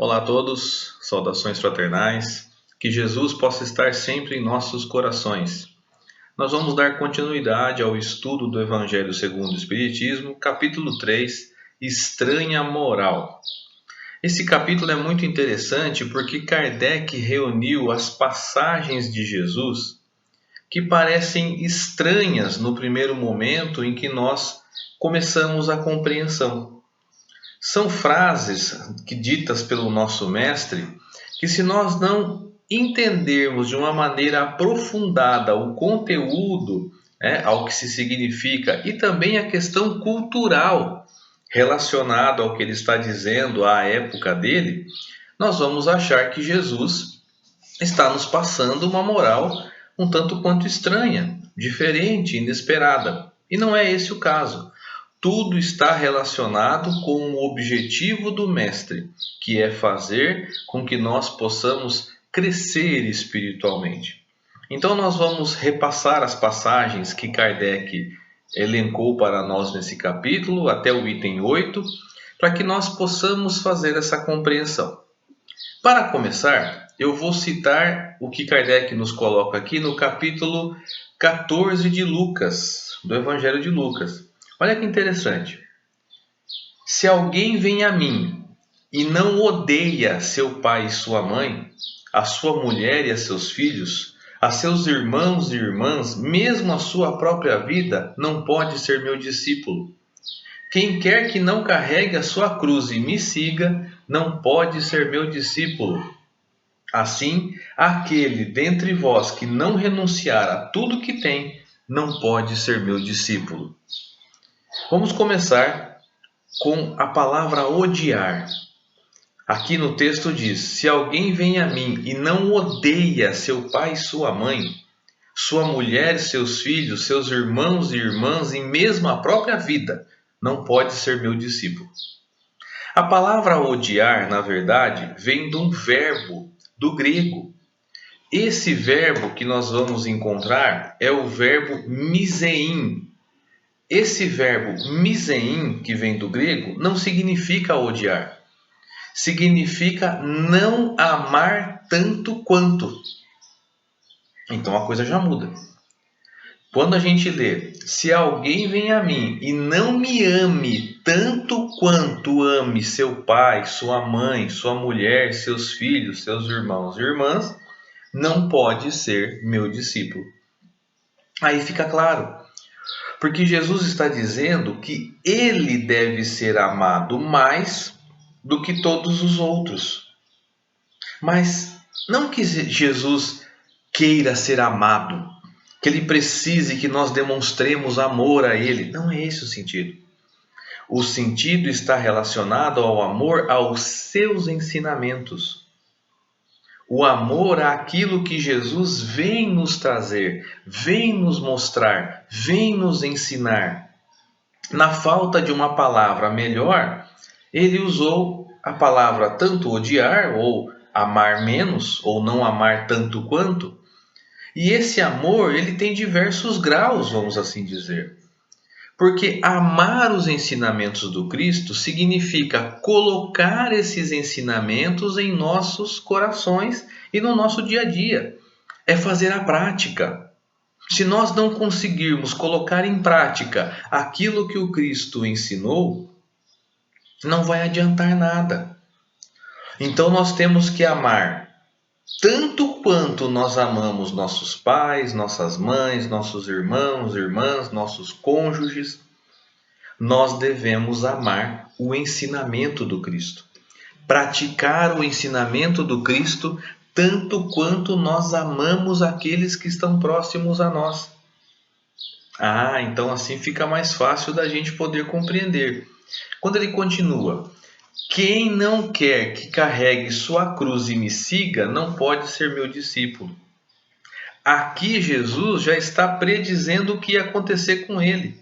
Olá a todos, saudações fraternais, que Jesus possa estar sempre em nossos corações. Nós vamos dar continuidade ao estudo do Evangelho segundo o Espiritismo, capítulo 3, Estranha Moral. Esse capítulo é muito interessante porque Kardec reuniu as passagens de Jesus que parecem estranhas no primeiro momento em que nós começamos a compreensão. São frases ditas pelo nosso mestre que, se nós não entendermos de uma maneira aprofundada o conteúdo, ao que se significa e também a questão cultural relacionada ao que ele está dizendo à época dele, nós vamos achar que Jesus está nos passando uma moral um tanto quanto estranha, diferente, inesperada. E não é esse o caso. Tudo está relacionado com o objetivo do Mestre, que é fazer com que nós possamos crescer espiritualmente. Então, nós vamos repassar as passagens que Kardec elencou para nós nesse capítulo, até o item 8, para que nós possamos fazer essa compreensão. Para começar, eu vou citar o que Kardec nos coloca aqui no capítulo 14 de Lucas, do Evangelho de Lucas. Olha que interessante. Se alguém vem a mim e não odeia seu pai e sua mãe, a sua mulher e a seus filhos, a seus irmãos e irmãs, mesmo a sua própria vida, não pode ser meu discípulo. Quem quer que não carregue a sua cruz e me siga, não pode ser meu discípulo. Assim, aquele dentre vós que não renunciar a tudo que tem, não pode ser meu discípulo. Vamos começar com a palavra odiar. Aqui no texto diz: se alguém vem a mim e não odeia seu pai e sua mãe, sua mulher, seus filhos, seus irmãos e irmãs e mesmo a própria vida, não pode ser meu discípulo. A palavra odiar, na verdade, vem de um verbo do grego. Esse verbo que nós vamos encontrar é o verbo misein. Esse verbo misein, que vem do grego, não significa odiar. Significa não amar tanto quanto. Então a coisa já muda. Quando a gente lê: se alguém vem a mim e não me ame tanto quanto ame seu pai, sua mãe, sua mulher, seus filhos, seus irmãos e irmãs, não pode ser meu discípulo. Aí fica claro. Porque Jesus está dizendo que ele deve ser amado mais do que todos os outros. Mas não que Jesus queira ser amado, que ele precise que nós demonstremos amor a ele. Não é esse o sentido. O sentido está relacionado ao amor aos seus ensinamentos. O amor àquilo que Jesus vem nos trazer, vem nos mostrar, vem nos ensinar. Na falta de uma palavra melhor, ele usou a palavra tanto odiar, ou amar menos, ou não amar tanto quanto. E esse amor, ele tem diversos graus, vamos assim dizer. Porque amar os ensinamentos do Cristo significa colocar esses ensinamentos em nossos corações e no nosso dia a dia. É fazer a prática. Se nós não conseguirmos colocar em prática aquilo que o Cristo ensinou, não vai adiantar nada. Então nós temos que amar tanto quanto nós amamos nossos pais, nossas mães, nossos irmãos, irmãs, nossos cônjuges. Nós devemos amar o ensinamento do Cristo. Praticar o ensinamento do Cristo tanto quanto nós amamos aqueles que estão próximos a nós. Então assim fica mais fácil da gente poder compreender. Quando ele continua: quem não quer que carregue sua cruz e me siga, não pode ser meu discípulo. Aqui Jesus já está predizendo o que ia acontecer com ele.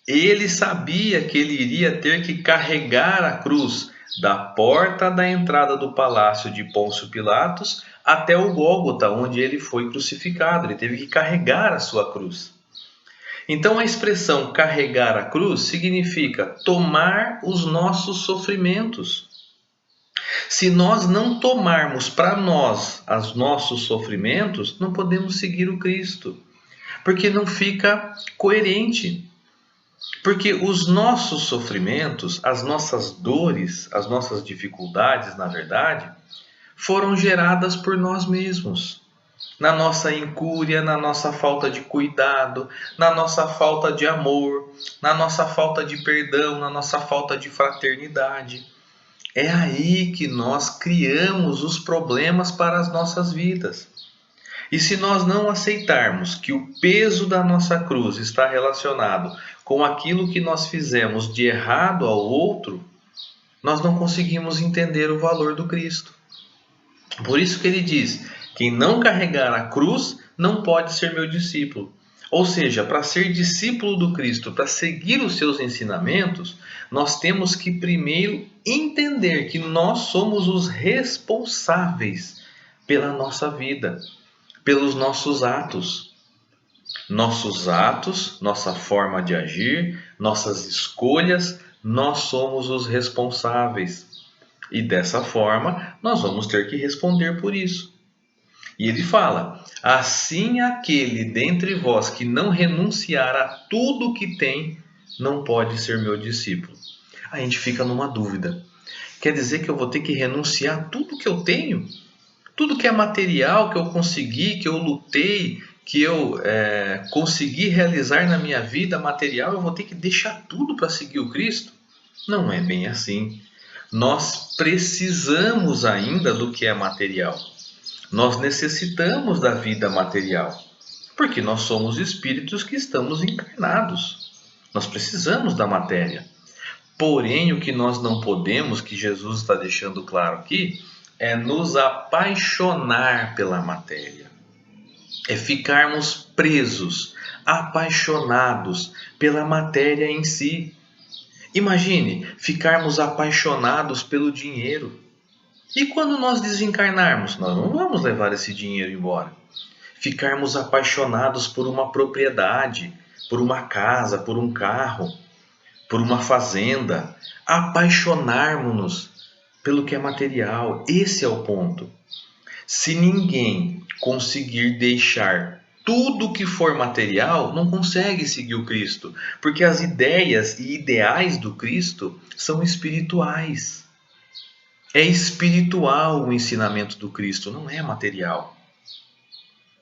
Ele sabia que ele iria ter que carregar a cruz da porta da entrada do palácio de Pôncio Pilatos até o Gólgota, onde ele foi crucificado. Ele teve que carregar a sua cruz. Então a expressão carregar a cruz significa tomar os nossos sofrimentos. Se nós não tomarmos para nós os nossos sofrimentos, não podemos seguir o Cristo, porque não fica coerente. Porque os nossos sofrimentos, as nossas dores, as nossas dificuldades, na verdade, foram geradas por nós mesmos. Na nossa incúria, na nossa falta de cuidado, na nossa falta de amor, na nossa falta de perdão, na nossa falta de fraternidade. É aí que nós criamos os problemas para as nossas vidas. E se nós não aceitarmos que o peso da nossa cruz está relacionado com aquilo que nós fizemos de errado ao outro, nós não conseguimos entender o valor do Cristo. Por isso que ele diz: quem não carregar a cruz não pode ser meu discípulo. Ou seja, para ser discípulo do Cristo, para seguir os seus ensinamentos, nós temos que primeiro entender que nós somos os responsáveis pela nossa vida, pelos nossos atos. Nossos atos, nossa forma de agir, nossas escolhas, nós somos os responsáveis. E dessa forma, nós vamos ter que responder por isso. E ele fala: assim aquele dentre vós que não renunciar a tudo que tem, não pode ser meu discípulo. A gente fica numa dúvida. Quer dizer que eu vou ter que renunciar a tudo que eu tenho? Tudo que é material, que eu consegui, que eu lutei, que eu consegui realizar na minha vida material, eu vou ter que deixar tudo para seguir o Cristo? Não é bem assim. Nós precisamos ainda do que é material. Nós necessitamos da vida material, porque nós somos espíritos que estamos encarnados. Nós precisamos da matéria. Porém, o que nós não podemos, que Jesus está deixando claro aqui, é nos apaixonar pela matéria. É ficarmos presos, apaixonados pela matéria em si. Imagine ficarmos apaixonados pelo dinheiro. E quando nós desencarnarmos, nós não vamos levar esse dinheiro embora. Ficarmos apaixonados por uma propriedade, por uma casa, por um carro, por uma fazenda. Apaixonarmos-nos pelo que é material. Esse é o ponto. Se ninguém conseguir deixar tudo que for material, não consegue seguir o Cristo, porque as ideias e ideais do Cristo são espirituais. É espiritual o ensinamento do Cristo, não é material.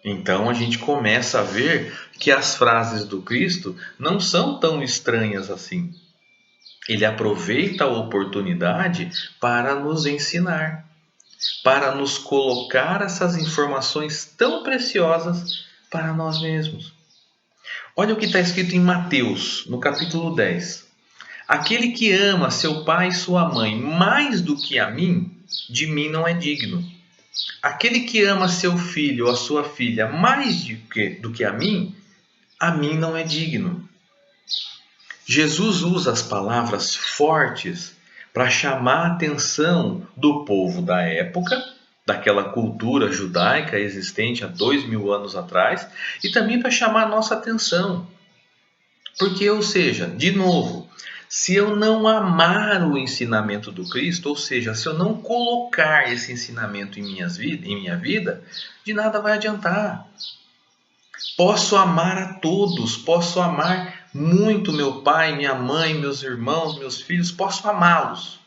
Então a gente começa a ver que as frases do Cristo não são tão estranhas assim. Ele aproveita a oportunidade para nos ensinar, para nos colocar essas informações tão preciosas para nós mesmos. Olha o que está escrito em Mateus, no capítulo 10. Aquele que ama seu pai e sua mãe mais do que a mim, de mim não é digno. Aquele que ama seu filho ou a sua filha mais do que a mim não é digno. Jesus usa as palavras fortes para chamar a atenção do povo da época, daquela cultura judaica existente há 2000 anos atrás, e também para chamar a nossa atenção. Porque, ou seja, de novo, se eu não amar o ensinamento do Cristo, ou seja, se eu não colocar esse ensinamento em minha vida, de nada vai adiantar. Posso amar a todos, posso amar muito meu pai, minha mãe, meus irmãos, meus filhos, posso amá-los,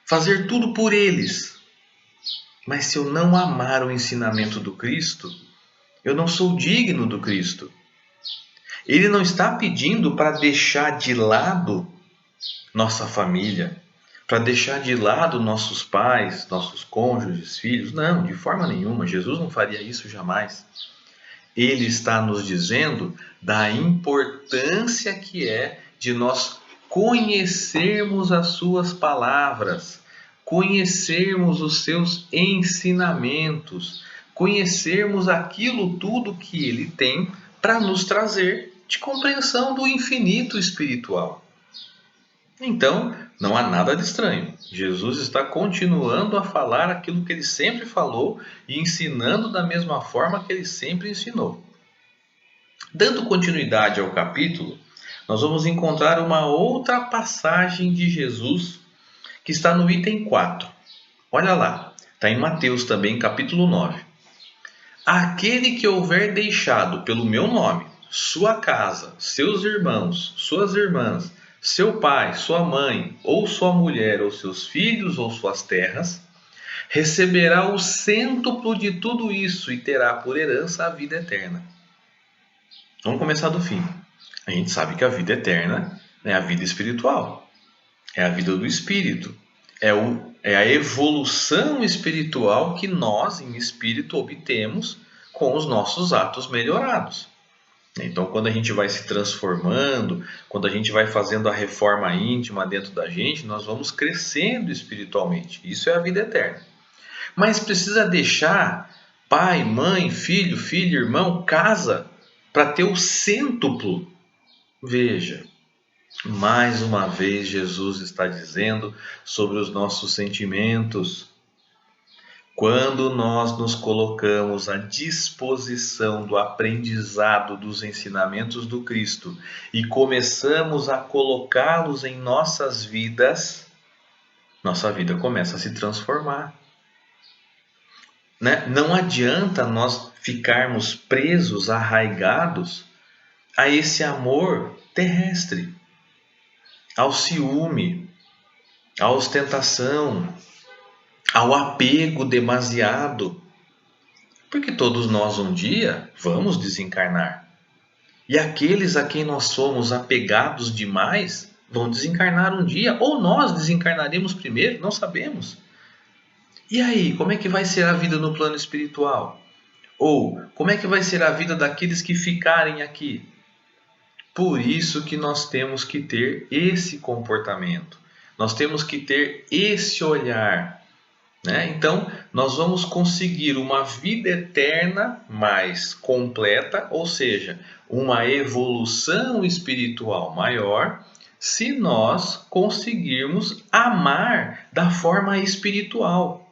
fazer tudo por eles. Mas se eu não amar o ensinamento do Cristo, eu não sou digno do Cristo. Ele não está pedindo para deixar de lado nossa família, para deixar de lado nossos pais, nossos cônjuges, filhos. Não, de forma nenhuma. Jesus não faria isso jamais. Ele está nos dizendo da importância que é de nós conhecermos as suas palavras, conhecermos os seus ensinamentos, conhecermos aquilo tudo que ele tem para nos trazer de compreensão do infinito espiritual. Então, não há nada de estranho. Jesus está continuando a falar aquilo que ele sempre falou e ensinando da mesma forma que ele sempre ensinou. Dando continuidade ao capítulo, nós vamos encontrar uma outra passagem de Jesus que está no item 4. Olha lá, está em Mateus também, capítulo 9. Aquele que houver deixado pelo meu nome sua casa, seus irmãos, suas irmãs, seu pai, sua mãe, ou sua mulher, ou seus filhos, ou suas terras, receberá o cêntuplo de tudo isso e terá por herança a vida eterna. Vamos começar do fim. A gente sabe que a vida eterna é a vida espiritual, é a vida do espírito, é a evolução espiritual que nós, em espírito, obtemos com os nossos atos melhorados. Então, quando a gente vai se transformando, quando a gente vai fazendo a reforma íntima dentro da gente, nós vamos crescendo espiritualmente. Isso é a vida eterna. Mas precisa deixar pai, mãe, filho, filha, irmão, casa, para ter o cêntuplo. Veja, mais uma vez Jesus está dizendo sobre os nossos sentimentos. Quando nós nos colocamos à disposição do aprendizado dos ensinamentos do Cristo e começamos a colocá-los em nossas vidas, nossa vida começa a se transformar. Né? Não adianta nós ficarmos presos, arraigados a esse amor terrestre, ao ciúme, à ostentação, ao apego demasiado. Porque todos nós um dia vamos desencarnar. E aqueles a quem nós somos apegados demais vão desencarnar um dia, ou nós desencarnaremos primeiro, não sabemos. E aí, como é que vai ser a vida no plano espiritual? Ou como é que vai ser a vida daqueles que ficarem aqui? Por isso que nós temos que ter esse comportamento. Nós temos que ter esse olhar. Né? Então, nós vamos conseguir uma vida eterna mais completa, ou seja, uma evolução espiritual maior, se nós conseguirmos amar da forma espiritual.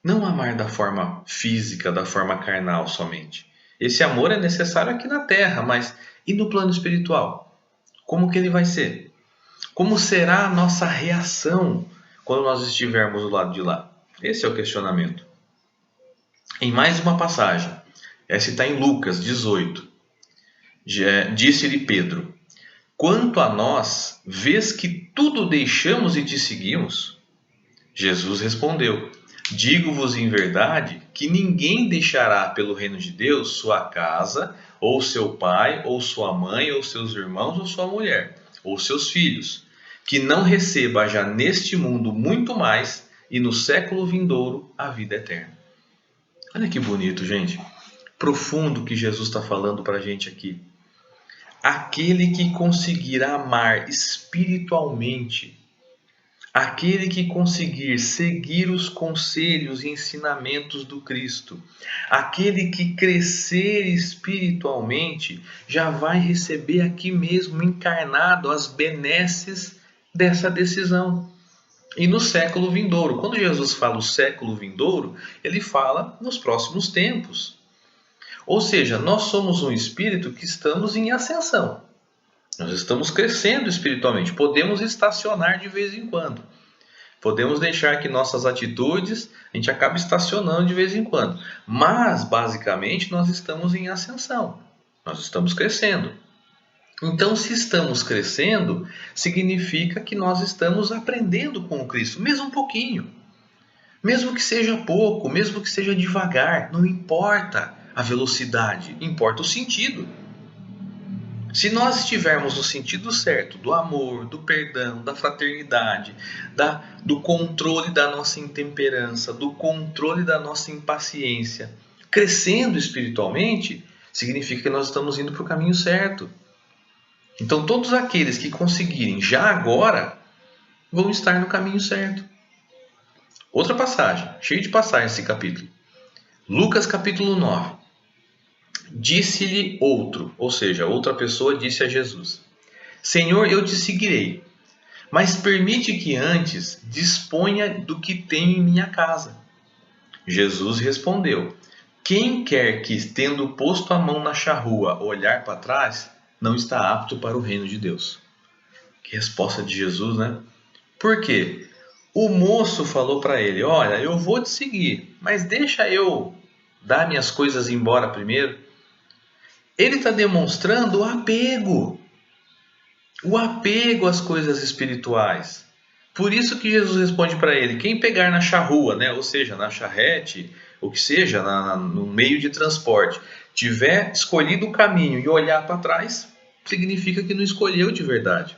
Não amar da forma física, da forma carnal somente. Esse amor é necessário aqui na Terra, mas e no plano espiritual? Como que ele vai ser? Como será a nossa reação quando nós estivermos do lado de lá? Esse é o questionamento. Em mais uma passagem, essa está em Lucas 18. Disse-lhe Pedro: quanto a nós, vês que tudo deixamos e te seguimos? Jesus respondeu: digo-vos em verdade que ninguém deixará pelo reino de Deus sua casa, ou seu pai, ou sua mãe, ou seus irmãos, ou sua mulher, ou seus filhos, que não receba já neste mundo muito mais e no século vindouro a vida eterna. Olha que bonito, gente. Profundo que Jesus está falando para a gente aqui. Aquele que conseguir amar espiritualmente, aquele que conseguir seguir os conselhos e ensinamentos do Cristo, aquele que crescer espiritualmente, já vai receber aqui mesmo encarnado as benesses dessa decisão. E no século vindouro, quando Jesus fala o século vindouro, ele fala nos próximos tempos. Ou seja, nós somos um espírito que estamos em ascensão. Nós estamos crescendo espiritualmente. Podemos estacionar de vez em quando. Podemos deixar que nossas atitudes, a gente acaba estacionando de vez em quando. Mas, basicamente, nós estamos em ascensão. Nós estamos crescendo. Então, se estamos crescendo, significa que nós estamos aprendendo com o Cristo, mesmo um pouquinho. Mesmo que seja pouco, mesmo que seja devagar, não importa a velocidade, importa o sentido. Se nós estivermos no sentido certo do amor, do perdão, da fraternidade, do controle da nossa intemperança, do controle da nossa impaciência, crescendo espiritualmente, significa que nós estamos indo para o caminho certo. Então, todos aqueles que conseguirem já agora vão estar no caminho certo. Outra passagem, cheio de passagens esse capítulo. Lucas capítulo 9. Disse-lhe outro, ou seja, outra pessoa disse a Jesus: Senhor, eu te seguirei, mas permite que antes disponha do que tenho em minha casa. Jesus respondeu: quem quer que, tendo posto a mão na charrua, olhar para trás, não está apto para o reino de Deus. Que resposta de Jesus, né? Por quê? O moço falou para ele: olha, eu vou te seguir, mas deixa eu dar minhas coisas embora primeiro. Ele está demonstrando o apego às coisas espirituais. Por isso que Jesus responde para ele: quem pegar na charrua, né, ou seja, na charrete, o que seja, no meio de transporte, tiver escolhido o caminho e olhar para trás, significa que não escolheu de verdade.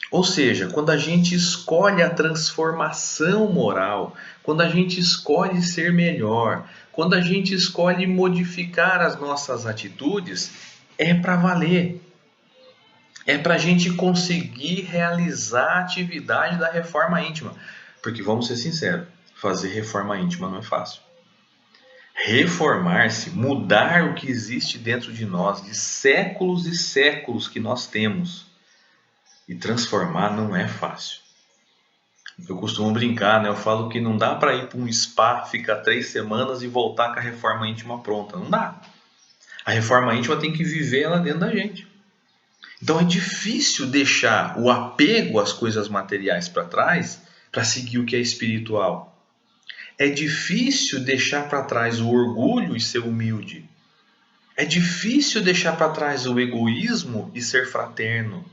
Ou seja, quando a gente escolhe a transformação moral, quando a gente escolhe ser melhor, quando a gente escolhe modificar as nossas atitudes, é para valer. É para a gente conseguir realizar a atividade da reforma íntima. Porque vamos ser sinceros, fazer reforma íntima não é fácil. Reformar-se, mudar o que existe dentro de nós, de séculos e séculos que nós temos, e transformar não é fácil. Eu costumo brincar, né? Eu falo que não dá para ir para um spa, ficar 3 semanas e voltar com a reforma íntima pronta. Não dá. A reforma íntima tem que viver ela dentro da gente. Então é difícil deixar o apego às coisas materiais para trás para seguir o que é espiritual. É difícil deixar para trás o orgulho e ser humilde. É difícil deixar para trás o egoísmo e ser fraterno.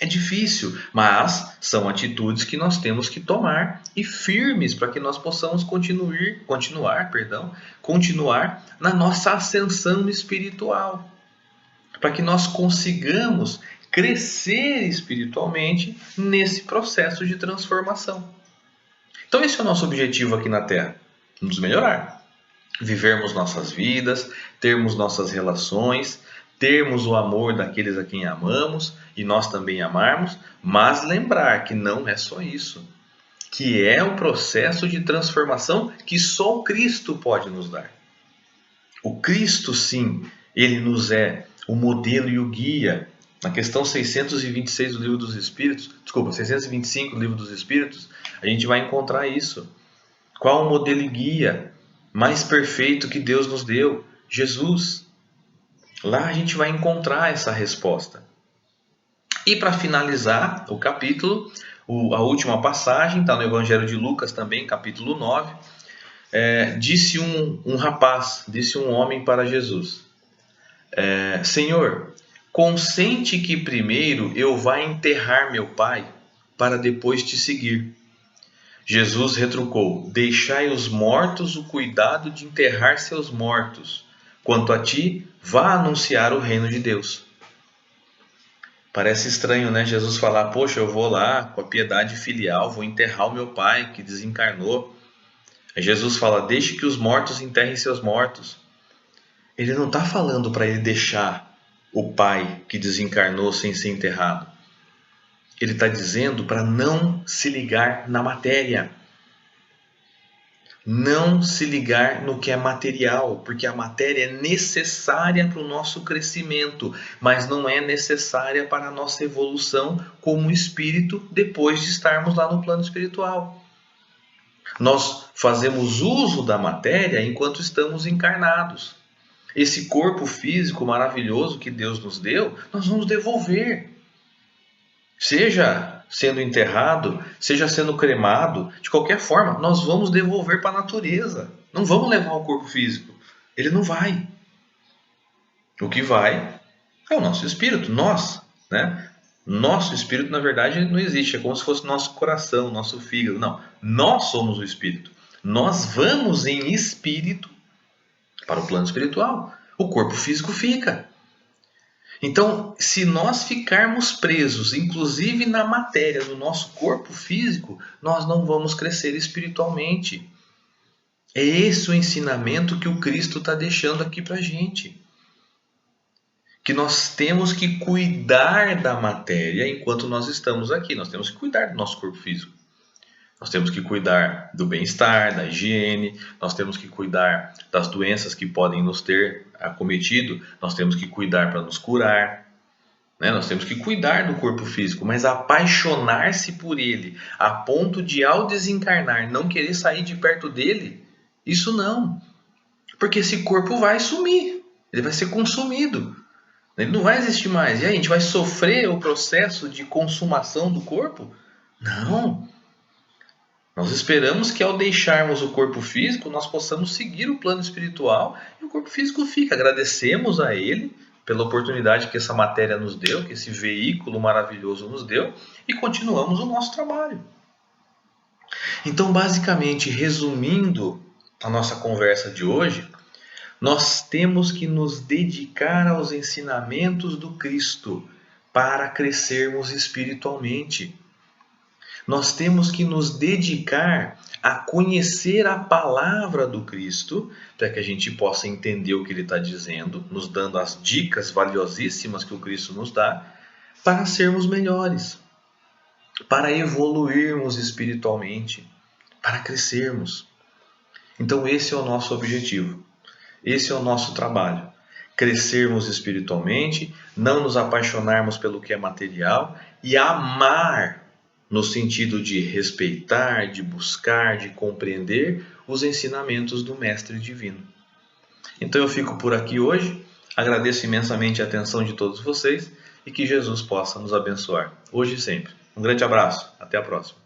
É difícil, mas são atitudes que nós temos que tomar e firmes para que nós possamos continuar na nossa ascensão espiritual. Para que nós consigamos crescer espiritualmente nesse processo de transformação. Então esse é o nosso objetivo aqui na Terra, nos melhorar, vivermos nossas vidas, termos nossas relações, termos o amor daqueles a quem amamos e nós também amarmos, mas lembrar que não é só isso, que é o processo de transformação que só o Cristo pode nos dar. O Cristo, sim, ele nos é o modelo e o guia. Na questão 626 do Livro dos Espíritos, 625 do Livro dos Espíritos, a gente vai encontrar isso. Qual o modelo e guia mais perfeito que Deus nos deu? Jesus. Lá a gente vai encontrar essa resposta. E para finalizar o capítulo, a última passagem está no Evangelho de Lucas também, capítulo 9. Disse um homem para Jesus: Senhor, consente que primeiro eu vá enterrar meu pai, para depois te seguir. Jesus retrucou: deixai os mortos o cuidado de enterrar seus mortos. Quanto a ti, vá anunciar o reino de Deus. Parece estranho, né? Jesus falar: poxa, eu vou lá com a piedade filial, vou enterrar o meu pai que desencarnou. Aí Jesus fala: deixe que os mortos enterrem seus mortos. Ele não está falando para ele deixar o pai que desencarnou sem ser enterrado. Ele está dizendo para não se ligar na matéria. Não se ligar no que é material, porque a matéria é necessária para o nosso crescimento, mas não é necessária para a nossa evolução como espírito depois de estarmos lá no plano espiritual. Nós fazemos uso da matéria enquanto estamos encarnados. Esse corpo físico maravilhoso que Deus nos deu, nós vamos devolver. Seja sendo enterrado, seja sendo cremado, de qualquer forma, nós vamos devolver para a natureza. Não vamos levar o corpo físico. Ele não vai. O que vai é o nosso espírito, nós, né? Nosso espírito, na verdade, não existe. É como se fosse nosso coração, nosso fígado. Não, nós somos o espírito. Nós vamos em espírito para o plano espiritual. O corpo físico fica. Então, se nós ficarmos presos, inclusive na matéria do nosso corpo físico, nós não vamos crescer espiritualmente. É esse o ensinamento que o Cristo está deixando aqui para a gente. Que nós temos que cuidar da matéria enquanto nós estamos aqui. Nós temos que cuidar do nosso corpo físico. Nós temos que cuidar do bem-estar, da higiene, nós temos que cuidar das doenças que podem nos ter acometido, nós temos que cuidar para nos curar, né? Nós temos que cuidar do corpo físico, mas apaixonar-se por ele, a ponto de ao desencarnar não querer sair de perto dele, isso não. Porque esse corpo vai sumir, ele vai ser consumido, ele não vai existir mais. E aí, a gente vai sofrer o processo de consumação do corpo? Não. Nós esperamos que ao deixarmos o corpo físico, nós possamos seguir o plano espiritual e o corpo físico fica. Agradecemos a Ele pela oportunidade que essa matéria nos deu, que esse veículo maravilhoso nos deu, e continuamos o nosso trabalho. Então, basicamente, resumindo a nossa conversa de hoje, nós temos que nos dedicar aos ensinamentos do Cristo para crescermos espiritualmente. Nós temos que nos dedicar a conhecer a palavra do Cristo, para que a gente possa entender o que ele está dizendo, nos dando as dicas valiosíssimas que o Cristo nos dá, para sermos melhores, para evoluirmos espiritualmente, para crescermos. Então, esse é o nosso objetivo, esse é o nosso trabalho. Crescermos espiritualmente, não nos apaixonarmos pelo que é material e amar no sentido de respeitar, de buscar, de compreender os ensinamentos do Mestre Divino. Então eu fico por aqui hoje, agradeço imensamente a atenção de todos vocês e que Jesus possa nos abençoar, hoje e sempre. Um grande abraço, até a próxima.